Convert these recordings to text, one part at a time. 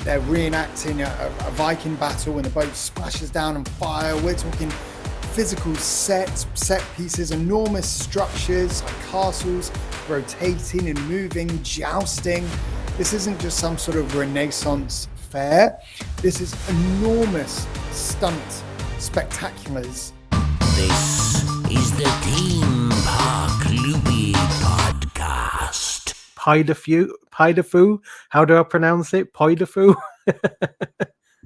they're reenacting a Viking battle and the boat splashes down on fire. We're talking physical set pieces, enormous structures like castles rotating and moving, jousting. This isn't just some sort of Renaissance fair. This is enormous stunt spectaculars. This is the Theme Park Loopy Podcast. Puy Du Fou. How do I pronounce it? Puy Du Fou.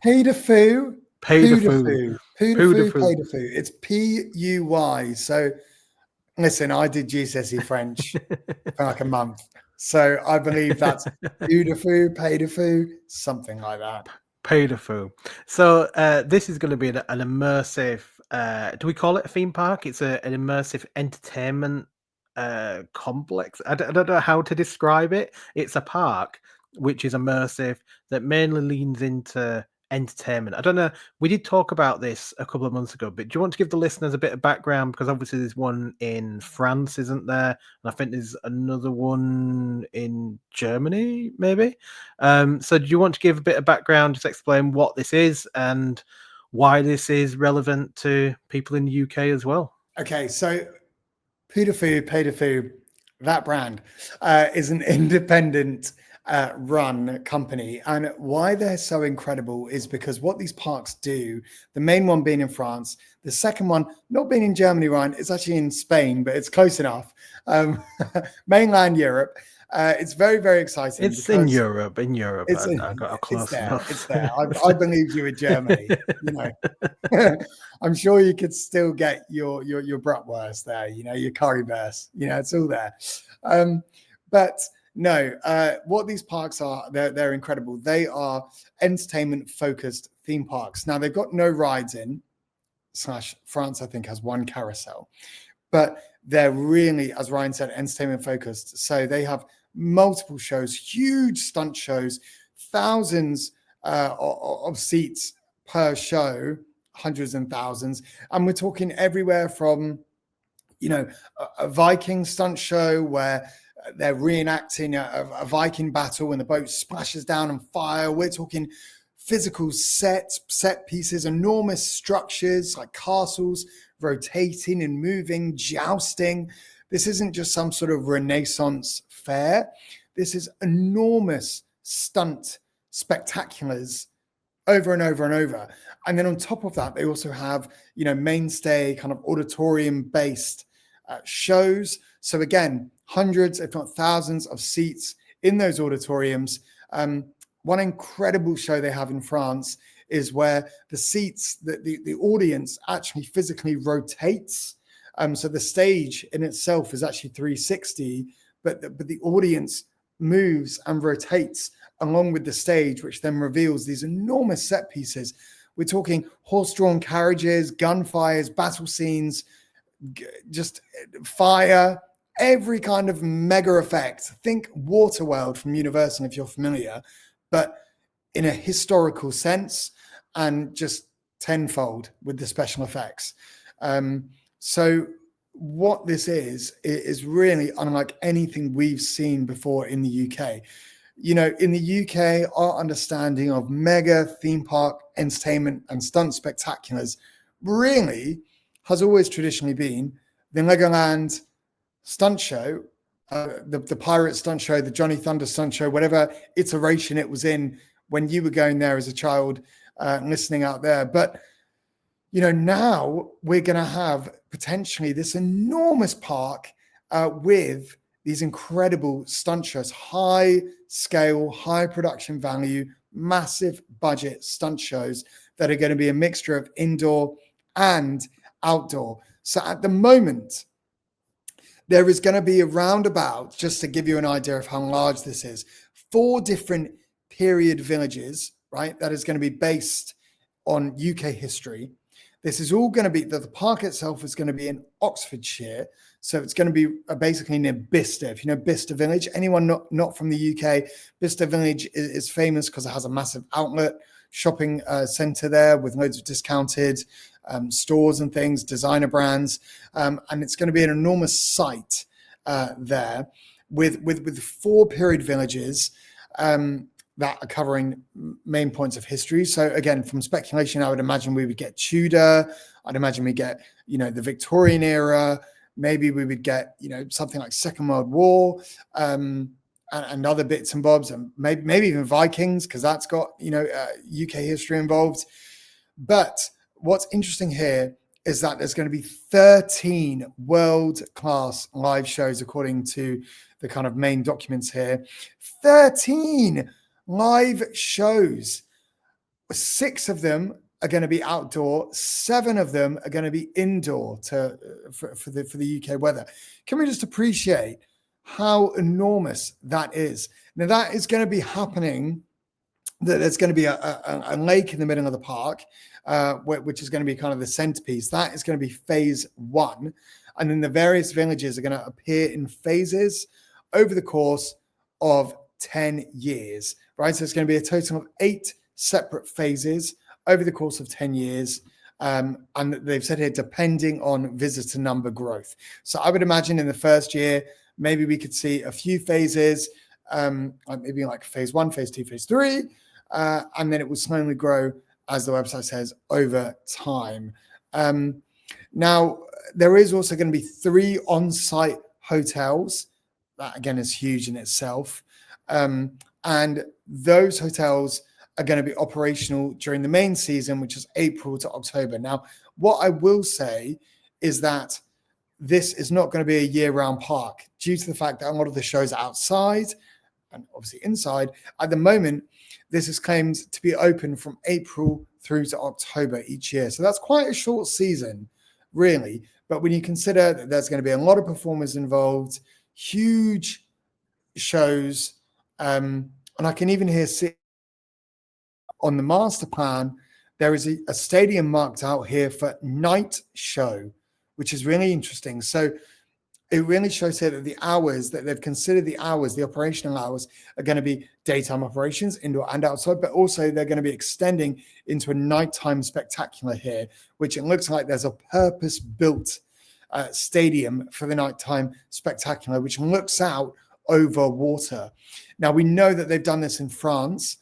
Puy Du Fou. Puy Du Fou. Puy Du Fou. It's P-U-Y. So listen, I did GCSE French for like a month. So I believe that's Puy Du Fou, something like that. Puy Du Fou. So this is going to be an immersive, do we call it a theme park? It's an immersive entertainment complex. I don't know how to describe it. It's a park which is immersive that mainly leans into entertainment. I don't know. We did talk about this a couple of months ago, but do you want to give the listeners a bit of background? Because obviously there's one in France, isn't there? And I think there's another one in Germany, maybe. So do you want to give a bit of background, just explain what this is and why this is relevant to people in the UK as well? Okay, so Puy Du Fou, that brand is an independent run company, and why they're so incredible is because what these parks do, the main one being in France, the second one not being in Germany, Ryan, it's actually in Spain, but it's close enough. Mainland Europe. It's very, very exciting. It's in Europe. I got close enough. It's there. I believed you in Germany. You know, I'm sure you could still get your bratwurst there. You know, your currywurst. You know, it's all there. But no, what these parks are, they're incredible. They are entertainment-focused theme parks. Now, they've got no rides in, / France, I think, has one carousel. But they're really, as Ryan said, entertainment-focused. So they have multiple shows, huge stunt shows, thousands of seats per show, hundreds and thousands. And we're talking everywhere from, you know, a Viking stunt show where they're reenacting a Viking battle and the boat splashes down on fire. We're talking physical set pieces, enormous structures like castles rotating and moving, jousting. This isn't just some sort of Renaissance fair. This is enormous stunt spectaculars over and over and over. And then on top of that, they also have, you know, mainstay kind of auditorium-based shows. So again, hundreds, if not thousands of seats in those auditoriums. One incredible show they have in France is where the seats, the audience actually physically rotates. So the stage in itself is actually 360, but the audience moves and rotates along with the stage, which then reveals these enormous set pieces. We're talking horse-drawn carriages, gunfires, battle scenes, just fire, every kind of mega effect. Think Waterworld from Universal, if you're familiar, but in a historical sense and just tenfold with the special effects. So what this is really unlike anything we've seen before in the UK. You know, in the UK, our understanding of mega theme park entertainment and stunt spectaculars really has always traditionally been the Legoland stunt show, the Pirate stunt show, the Johnny Thunder stunt show, whatever iteration it was in when you were going there as a child, listening out there. But, you know, now we're going to have potentially this enormous park with these incredible stunt shows, high scale, high production value, massive budget stunt shows that are going to be a mixture of indoor and outdoor. So at the moment, there is going to be around about, just to give you an idea of how large this is, 4 different period villages, right? That is going to be based on UK history. This is all going to be, the park itself is going to be in Oxfordshire. So it's going to be basically near Bicester. If you know Bicester Village, anyone not from the UK, Bicester Village is famous because it has a massive outlet shopping centre there with loads of discounted stores and things, designer brands. And it's going to be an enormous site there with 4 period villages. that are covering main points of history. So again, from speculation, I would imagine we would get Tudor. I'd imagine we get, the Victorian era. Maybe we would get, something like Second World War, and other bits and bobs, and maybe even Vikings, because that's got, UK history involved. But what's interesting here is that there's going to be 13 world-class live shows, according to the kind of main documents here. 13 live shows. 6 of them are going to be outdoor. 7 of them are going to be indoor for the UK weather. Can we just appreciate how enormous that is? Now, that is going to be happening. There's going to be a lake in the middle of the park, which is going to be kind of the centerpiece. That is going to be phase 1. And then the various villages are going to appear in phases over the course of 10 years, right? So it's going to be a total of 8 separate phases over the course of 10 years. And they've said here, depending on visitor number growth. So I would imagine in the first year, maybe we could see a few phases, maybe like phase 1, phase 2, phase 3. And then it will slowly grow, as the website says, over time. Now, there is also going to be 3 on-site hotels. That, again, is huge in itself. And those hotels are going to be operational during the main season, which is April to October. Now, what I will say is that this is not going to be a year-round park, due to the fact that a lot of the shows are outside and obviously inside. At the moment, this is claimed to be open from April through to October each year. So that's quite a short season, really. But when you consider that there's going to be a lot of performers involved, huge shows, and I can even hear on the master plan, there is a stadium marked out here for night show, which is really interesting. So it really shows here that the hours that they've considered, the operational hours, are going to be daytime operations, indoor and outside, but also they're going to be extending into a nighttime spectacular here, which it looks like there's a purpose-built stadium for the nighttime spectacular, which looks out over water. Now, we know that they've done this in France.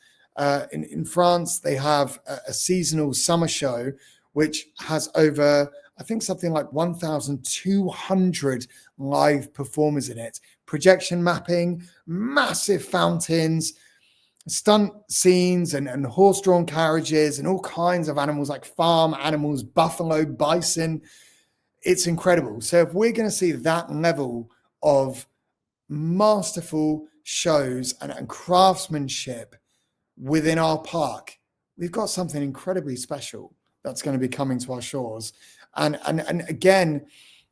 In France, they have a seasonal summer show, which has over, I think, something like 1,200 live performers in it. Projection mapping, massive fountains, stunt scenes, and horse-drawn carriages, and all kinds of animals like farm animals, buffalo, bison. It's incredible. So if we're going to see that level of masterful shows and craftsmanship within our park, we've got something incredibly special that's going to be coming to our shores. And again,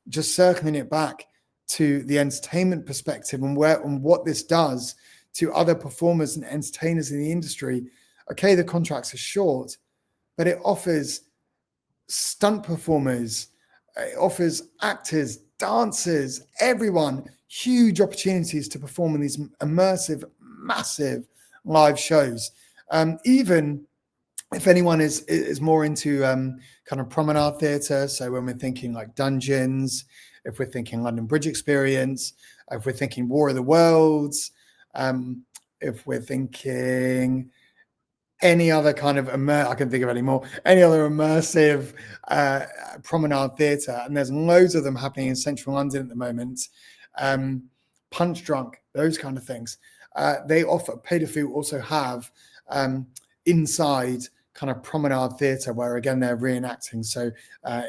just circling it back to the entertainment perspective and what this does to other performers and entertainers in the industry. Okay, the contracts are short, but it offers stunt performers, it offers actors, dancers, everyone huge opportunities to perform in these immersive, massive live shows. Even if anyone is more into kind of promenade theatre, so when we're thinking like Dungeons, if we're thinking London Bridge Experience, if we're thinking War of the Worlds, if we're thinking any other kind of I can think of any more, any other immersive promenade theatre, and there's loads of them happening in central London at the moment. Punch Drunk, those kind of things. They offer, Puy Du Fou also have inside kind of promenade theatre where, again, they're reenacting. So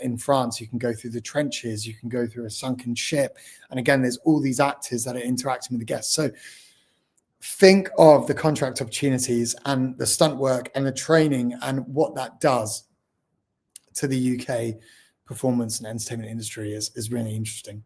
in France, you can go through the trenches, you can go through a sunken ship. And again, there's all these actors that are interacting with the guests. So think of the contract opportunities and the stunt work and the training and what that does to the UK performance and entertainment industry is really interesting.